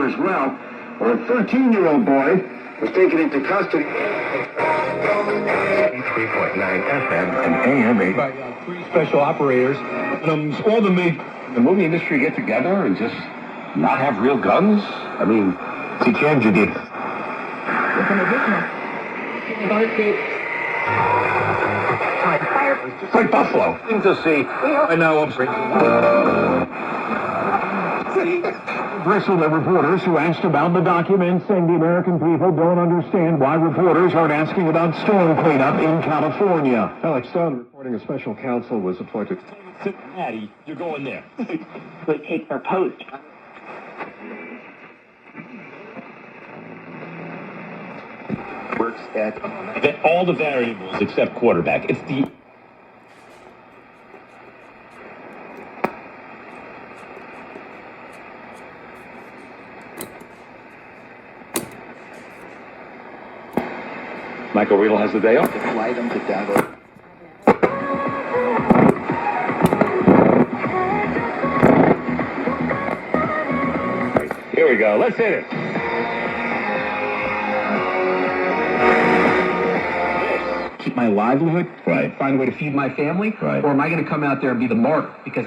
as well, where a 13-year-old boy was taken into custody. 3.9 FM and AM 8. By three special operators. All the movie industry get together and just not have real guns? I mean, si change did. It's like Buffalo. Thing to see. I know. Bristled at reporters who asked about the documents, saying the American people don't understand why reporters aren't asking about storm cleanup in California. Alex Stone reporting a special counsel was appointed. Cincinnati, you're going there. Would take their post. Works at All the variables except quarterback. It's the... Michael Riedel has the day off. fly them to Davos. Here we go. Let's hit it. Keep my livelihood. Right. Find a way to feed my family. Right. Or am I going to come out there and be the martyr? Because